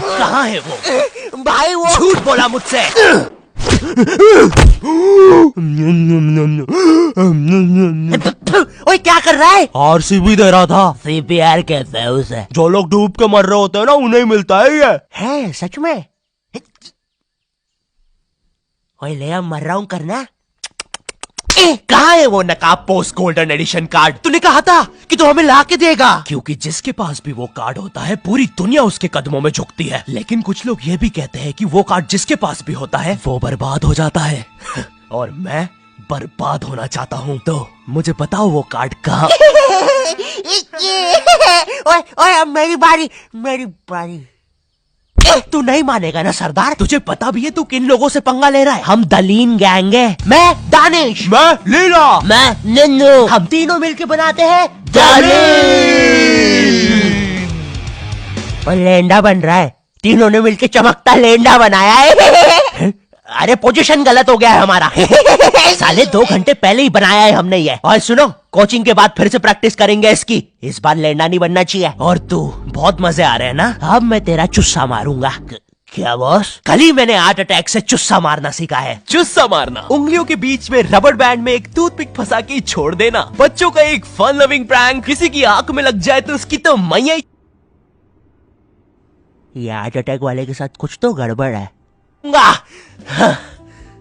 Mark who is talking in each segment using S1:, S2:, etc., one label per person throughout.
S1: कहाँ है वो?
S2: भाई वो
S1: झूठ बोला मुझसे।
S2: ओए क्या कर रहा है?
S1: आरसीबी दे रहा था।
S2: सीपीआर कहते हैं उसे।
S1: जो लोग डूब के मर रहे होते हैं ना, उन्हें मिलता है ये।
S2: है सच में? ओए ले मर रहा हूँ करना।
S1: कहाँ है वो नकाब पोस्ट गोल्डन एडिशन कार्ड? तूने कहा था कि तू हमें ला के देगा। क्योंकि जिसके पास भी वो कार्ड होता है, पूरी दुनिया उसके कदमों में झुकती है। लेकिन कुछ लोग ये भी कहते हैं कि वो कार्ड जिसके पास भी होता है, वो बर्बाद हो जाता है। और मैं बर्बाद होना चाहता हूँ, तो मुझे बताओ वो कार्ड कहाँ?
S2: ओए ओए अब मेरी बारी।
S1: तू नहीं मानेगा ना सरदार? तुझे पता भी है तू किन लोगों से पंगा ले रहा है? हम दलीन गैंग है। मैं दानिश, मैं लीला,
S2: मैं नन्नू।
S1: हम तीनों मिलके बनाते हैं
S2: और लेंडा बन रहा है। तीनों ने मिलके चमकता लेंडा बनाया है।
S1: अरे पोजीशन गलत हो गया है हमारा। साले 2 घंटे पहले ही बनाया है हमने ये। और सुनो, कोचिंग के बाद फिर से प्रैक्टिस करेंगे इसकी। इस बार लेंडा नहीं बनना चाहिए। और तू बहुत मजे आ रहे हैं ना? अब मैं तेरा चुस्सा मारूंगा।
S2: क्या बॉस?
S1: कल ही मैंने हार्ट अटैक से चुस्सा मारना सीखा है। चुस्सा मारना उंगलियों के बीच में रबर बैंड में एक टूथपिक फंसा के छोड़ देना। बच्चों का एक फन लविंग प्रैंक। किसी की आंख में लग जाए तो उसकी तो मैया।
S2: ये हार्ट अटैक वाले के साथ कुछ तो गड़बड़ है।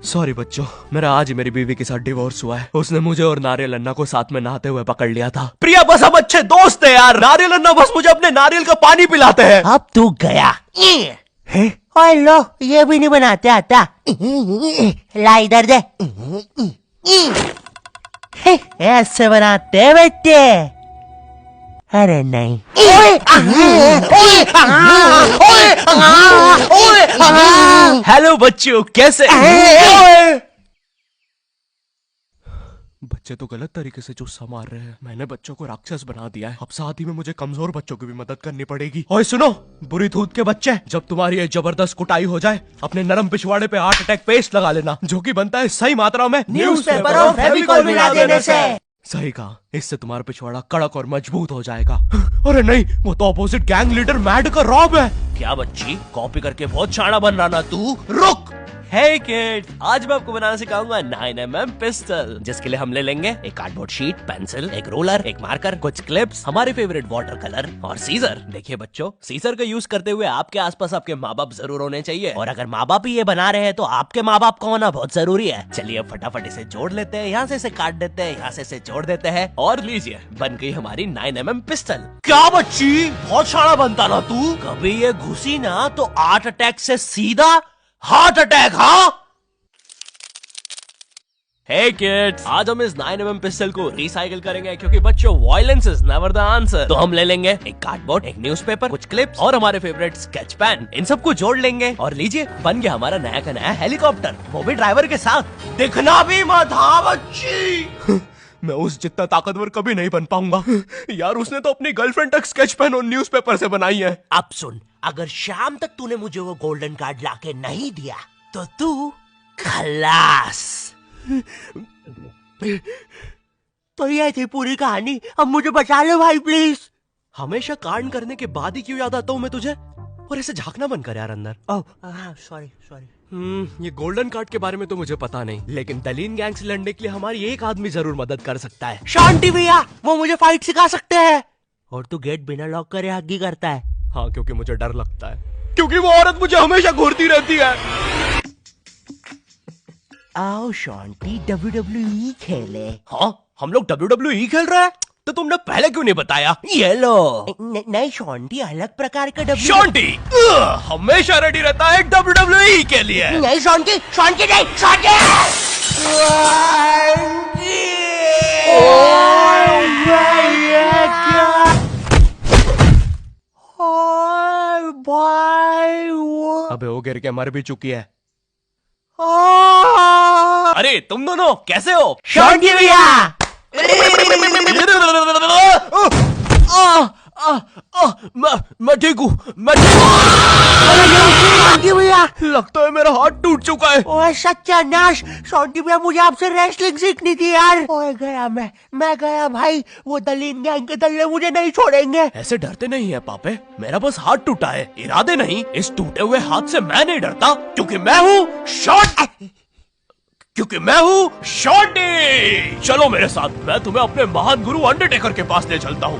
S1: सॉरी बच्चों, मेरा आज ही मेरी बीवी के साथ डिवोर्स हुआ है। उसने मुझे और नारियल अन्ना को साथ में नहाते हुए पकड़ लिया था। प्रिया बस हम अच्छे दोस्त हैं यार। नारियल अन्ना बस मुझे अपने नारियल का पानी पिलाते हैं।
S2: अब तू गया। ओए लो, ये भी नहीं बनाते आता। ला इधर दे। ऐसे बनाते हैं बेटे। अरे नहीं।
S1: हेलो बच्चों, कैसे? बच्चे तो गलत तरीके से चुस्सा मार रहे हैं। मैंने बच्चों को राक्षस बना दिया है। अब साथ ही में मुझे कमजोर बच्चों की भी मदद करनी पड़ेगी। और सुनो बुरी धूत के बच्चे, जब तुम्हारी ये जबरदस्त कुटाई हो जाए, अपने नरम पिछवाड़े पे हार्ट अटैक पेस्ट लगा लेना, जो कि बनता है सही मात्रा में
S2: न्यूज़पेपर और फेविकॉल मिला देने से।
S1: सही कहा, इससे तुम्हारा पिछवाड़ा कड़क और मजबूत हो जाएगा। अरे नहीं, वो तो अपोजिट गैंग लीडर मैड का रॉब है। क्या बच्ची, कॉपी करके बहुत शाना बन रहा ना तू? रुक। हे किड्स, आज मैं आपको बनाना सिखाऊंगा 9mm पिस्टल, जिसके लिए हम ले लेंगे एक कार्डबोर्ड शीट, पेंसिल, एक रोलर, एक मार्कर, कुछ क्लिप्स, हमारे फेवरेट वाटर कलर और सीजर। देखिए बच्चों, सीजर का यूज करते हुए आपके आसपास आपके माँ बाप जरूर होने चाहिए। और अगर माँ बाप ही ये बना रहे हैं तो आपके माँ बाप का होना बहुत जरूरी है। चलिए फटाफट इसे जोड़ लेते हैं। यहाँ से इसे काट देते हैं, यहाँ से इसे जोड़ देते हैं और लीजिए, बन गई हमारी 9mm पिस्टल। क्या बच्ची, बहुत शाना बनता ना तू? कभी ये घुसी ना तो हार्ट अटैक से सीधा हार्ट अटैक। हाँ हे किड्स, आज हम इस 9mm पिस्टल को रिसाइकिल करेंगे, क्योंकि बच्चों violence is never the answer. तो हम ले लेंगे एक कार्डबोर्ड, एक न्यूज़पेपर, कुछ क्लिप्स और हमारे फेवरेट स्केच पेन। इन सबको जोड़ लेंगे और लीजिए, बन गया हमारा नया का नया हेलीकॉप्टर, वो भी ड्राइवर के साथ। दिखना भी मत। हाँ बच्ची। मैं उस जितना ताकतवर कभी नहीं बन पाऊंगा यार। उसने तो अपनी गर्लफ्रेंड तक स्केच पेन और न्यूज़पेपर से बनाई है।
S2: अब सुन, अगर शाम तक तूने मुझे वो गोल्डन कार्ड लाके नहीं दिया तो तू खलास। तो ये थी पूरी कहानी। अब मुझे बचा लो भाई प्लीज।
S1: हमेशा कांड करने के बाद ही क्यों याद आता हूँ मैं तुझे? और ऐसे झांकना बंद कर यार अंदर।
S2: सॉरी।
S1: ये गोल्डन कार्ड के बारे में तो मुझे पता नहीं, लेकिन दलीन गैंग से लड़ने के लिए हमारी एक आदमी जरूर मदद कर सकता है।
S2: शांति भैया, वो मुझे फाइट सिखा सकते हैं। और तू गेट बिना लॉक करे हग्गी करता है।
S1: हाँ, क्योंकि मुझे डर लगता है, क्योंकि वो औरत मुझे हमेशा घूरती रहती है।
S2: आओ शांति, WWE खेले।
S1: हाँ, हम लोग WWE खेल रहे हैं? तो तुमने पहले क्यों नहीं बताया? ये लो।
S2: नहीं शांति, अलग प्रकार का
S1: शांति हमेशा रेडी रहता है WWE के लिए।
S2: नहीं शांति नहीं शांति।
S1: अबे वो गिर के मर भी चुकी है। अरे तुम दोनों कैसे हो?
S2: शांति भैया।
S1: मैं ठीक हूँ, मैं
S2: भैया
S1: लगता है मेरा हाथ टूट चुका है।
S2: ओए सत्यानाश, सोंटी भैया मुझे आपसे रेसलिंग सीखनी थी यार। ओए गया मैं गया भाई, वो दलीन गैंग के दल्ले मुझे नहीं छोड़ेंगे।
S1: ऐसे डरते नहीं है पापे, मेरा बस हाथ टूटा है, इरादे नहीं। इस टूटे हुए हाथ से मैं नहीं डरता, क्योंकि मैं हूँ शॉर्टी। चलो मेरे साथ, मैं तुम्हें अपने महान गुरु अंडरटेकर के पास ले चलता हूँ।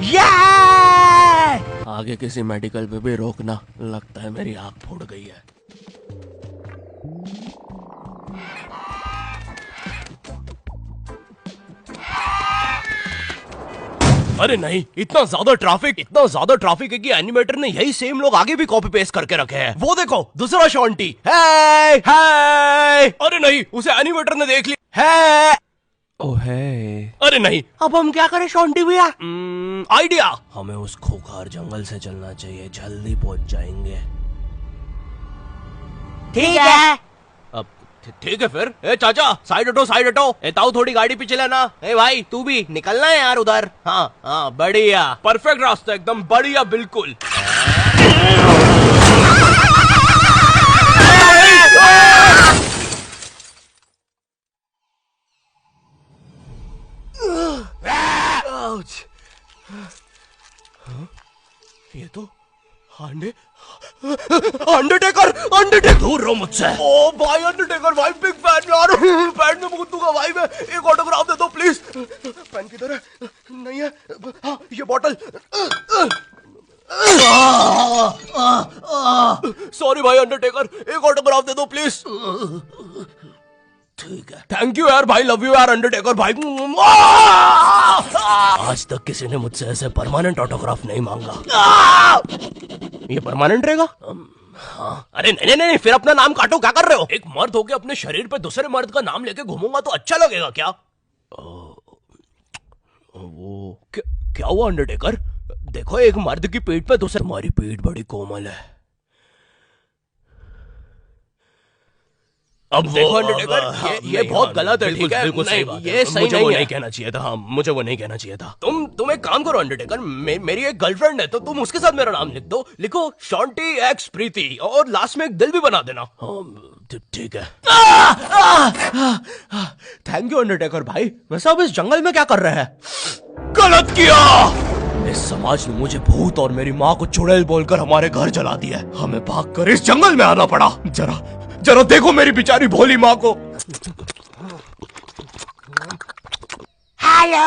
S1: आगे किसी मेडिकल पे भी रोकना, लगता है मेरी आंख फूट गई है। अरे नहीं, इतना ज्यादा ट्रैफिक है कि एनिमेटर ने यही सेम लोग आगे भी कॉपी पेस्ट करके रखे हैं। वो देखो, दूसरा शॉन्टी। हे अरे नहीं, उसे एनिमेटर ने देख लिया है। ओह है, अरे नहीं,
S2: अब हम क्या करें शॉन्टी भैया?
S1: आइडिया, हमें उस खूंखार जंगल से चलना चाहिए, जल्दी पहुंच जाएंगे।
S2: ठीक है।
S1: अब ठीक है फिर। ए चाचा, साइड हटो। ए ताऊ, थोड़ी गाड़ी पीछे लेना। ए भाई, तू भी निकलना है यार उधर। हाँ, बढ़िया, परफेक्ट रास्ता, एकदम बढ़िया, बिल्कुल। ये तो अंडरटेकर दूर रहो मुझसे। ओ भाई अंडरटेकर भाई, बिग फैन यार। पैन में भूत दूंगा भाई मैं। एक ऑटोग्राफ दे दो प्लीज। पैन किधर है? नहीं है। हाँ, ये बॉटल। सॉरी भाई अंडरटेकर, एक ऑटोग्राफ दे दो प्लीज। ठीक है, थैंक यू यार भाई, लव यू यार अंडरटेकर भाई। आज तक किसी ने मुझसे ऐसे परमानेंट ऑटोग्राफ नहीं मांगा। ये परमानेंट रहेगा? हाँ। अरे नहीं, फिर अपना नाम काटो, क्या कर रहे हो? एक मर्द होके अपने शरीर पे दूसरे मर्द का नाम लेके घूमूंगा तो अच्छा लगेगा क्या? वो क्या हुआ अंडरटेकर? देखो, एक मर्द की पीठ पे दूसरे, हमारी पीठ बड़ी कोमल है। अब देखो अंडरटेकर, ये बहुत गलत है, ठीक है? ये सही नहीं है। नहीं कहना चाहिए था। हाँ, मुझे वो नहीं कहना चाहिए था। तुम एक काम करो अंडरटेकर, मेरी एक गर्लफ्रेंड है, तो तुम उसके साथ मेरा नाम लिख दो। लिखो शॉन्टी एक्स प्रीति, और लास्ट में एक दिल भी बना देना। ठीक है। थैंक यू अंडरटेकर भाई। वैसे अब इस जंगल में क्या कर रहे हैं? गलत किया। इस समाज ने मुझे भूत और मेरी माँ को चुड़ैल बोलकर हमारे घर जला दिया। हमें भागकर इस जंगल में आना पड़ा। जरा देखो मेरी बेचारी भोली माँ को।
S2: हेलो।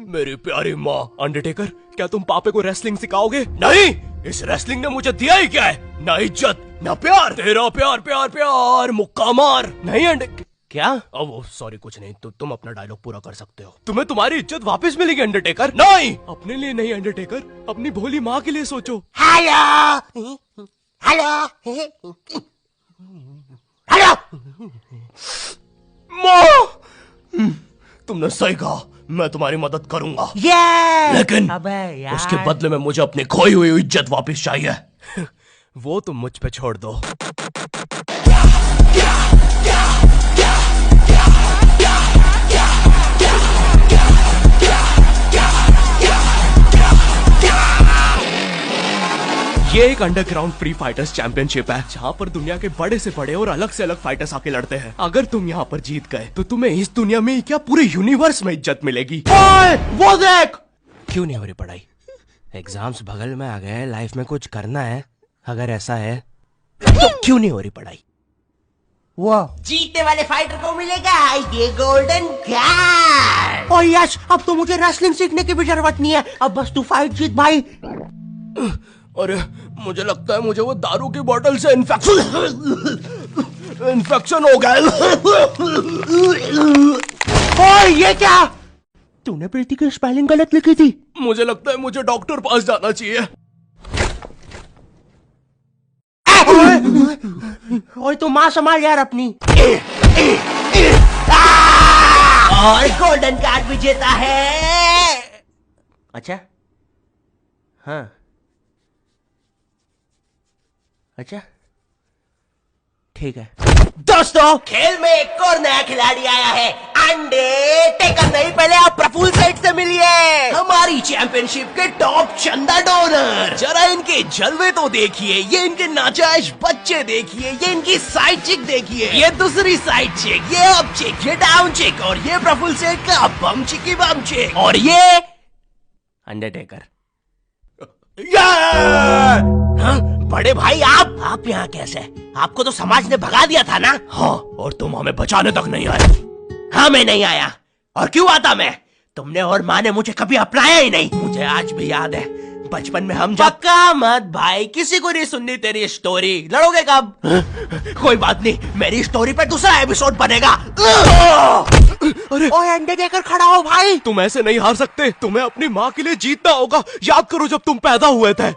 S1: मेरी प्यारी माँ। अंडरटेकर, क्या तुम पापे को रेसलिंग सिखाओगे? नहीं, इस रेसलिंग ने मुझे दिया ही क्या है? ना इज्जत, ना प्यार। तेरा प्यार मुक्का मार। नहीं क्या? अब सॉरी, कुछ नहीं। तो तुम अपना डायलॉग पूरा कर सकते हो। तुम्हें तुम्हारी इज्जत वापस मिलेगी अंडरटेकर। नहीं, अपने लिए नहीं अंडरटेकर, अपनी भोली माँ के लिए सोचो।
S2: हेलो।
S1: माँ, तुमने सही कहा, मैं तुम्हारी मदद करूंगा। लेकिन उसके बदले में मुझे अपनी खोई हुई इज्जत वापस चाहिए। वो तुम मुझ पे छोड़ दो। ये एक अंडरग्राउंड फ्री फाइटर्स चैंपियनशिप है, जहाँ पर दुनिया के बड़े से बड़े और अलग से अलग फाइटर्स आके लड़ते हैं। अगर तुम यहाँ पर जीत गए तो तुम्हें इस दुनिया में क्या, पूरे यूनिवर्स में इज्जत मिलेगी। वो देख। क्यों नहीं हो रही पढ़ाई? एग्जाम्स बगल में आ गए, लाइफ में कुछ करना है। अगर ऐसा है तो क्यों नहीं हो रही पढ़ाई?
S2: वो जीतने वाले फाइटर को मिलेगा ये गोल्डन कार्ड। और यस, अब तो मुझे रेसलिंग सीखने की भी जरूरत नहीं है। अब बस तू फाइट जीत भाई।
S1: अरे मुझे लगता है मुझे वो दारू की बोतल से इन्फेक्शन हो गया।
S2: ओए ये क्या? तूने प्रीति की स्पेलिंग गलत लिखी थी।
S1: मुझे लगता है मुझे डॉक्टर पास जाना चाहिए।
S2: ओए तू माँ संभाल यार अपनी। और गोल्डन कार्ड विजेता है। अच्छा, हाँ, अच्छा, ठीक है। दोस्तों, खेल में एक और नया खिलाड़ी आया है। अंडरटेकर नहीं, पहले आप प्रफुल्ल सेठ से मिलिए, हमारी चैंपियनशिप के टॉप चंदा डोनर।
S1: जरा इनके जलवे तो देखिए, ये इनके नाजायज बच्चे देखिए, ये इनकी साइड चिक देखिए, ये दूसरी साइड चिक, ये अप चिक, ये डाउन चिक, और ये प्रफुल्ल सेठ का बम चिकी बम चिक, और ये अंडरटेकर।
S2: हाँ, बड़े भाई आप यहाँ कैसे? आपको तो समाज ने भगा दिया था ना?
S1: हाँ, और तुम हमें बचाने तक नहीं आए।
S2: हाँ, मैं नहीं आया। और क्यों आता मैं? तुमने और माँ ने मुझे कभी अपनाया ही नहीं। मुझे आज भी याद है, बचपन में हम
S1: पक्का मत भाई, किसी को नहीं सुननी तेरी स्टोरी। लड़ोगे कब?
S2: कोई बात नहीं, मेरी स्टोरी पे दूसरा एपिसोड बनेगा।
S1: अरे
S2: ओए अंडरटेकर, खड़ा हो भाई।
S1: तुम ऐसे नहीं हार सकते, तुम्हें अपनी माँ के लिए जीतना होगा। याद करो जब तुम पैदा हुए थे।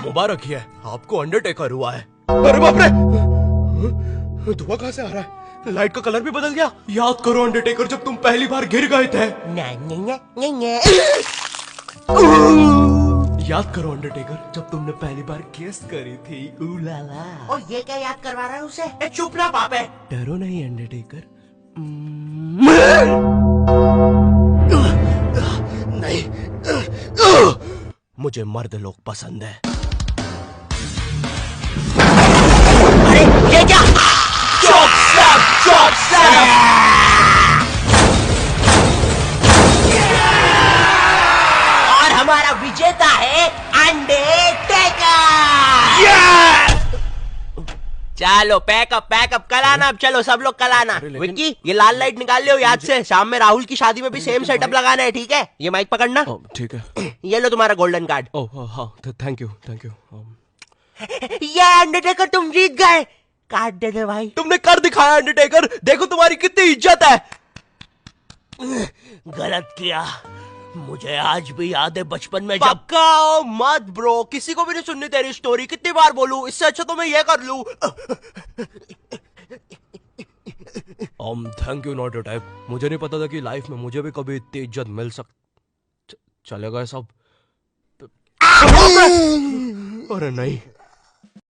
S1: मुबारक है, आपको अंडरटेकर हुआ है। अरे बाप रे, धुआं कहां से आ रहा है? लाइट का कलर भी बदल गया। याद करो अंडरटेकर, जब तुम पहली बार गिर गए थे। याद करो अंडरटेकर, जब तुमने पहली बार किस करी थी। उलाला।
S2: और ये क्या याद करवा रहा है उसे? चुप ना पापे।
S1: डरो नहीं अंडरटेकर। नहीं, मुझे मर्द लोग पसंद है।
S2: अरे ये क्या? और हमारा विजेता है अंडरटेकर। चलो पैकअप कल आना। अब चलो सब लोग कल आना। विक्की, ये लाल लाइट निकाल लियो याद से। शाम में राहुल की शादी में भी सेम सेटअप लगाना है, ठीक है? ये माइक पकड़ना।
S1: ठीक है।
S2: ये लो तुम्हारा गोल्डन कार्ड।
S1: ओह हाँ, थैंक यू।
S2: ये अंडरटेकर, तुम जीत गए। कार्ड दे दे भाई।
S1: तुमने कर दिखाया अंडरटेकर, देखो तुम्हारी कितनी इज्जत है।
S2: गलत किया, मुझे आज भी याद है बचपन में जब।
S1: पक्का मत ब्रो, किसी को भी नहीं सुननी तेरी स्टोरी। कितनी बार बोलूं, इससे अच्छा तो मैं ये कर लूं। Thank you not your type. मुझे नहीं पता था कि लाइफ में मुझे भी कभी इतनी इज्जत मिल चलेगा सब। अरे नहीं,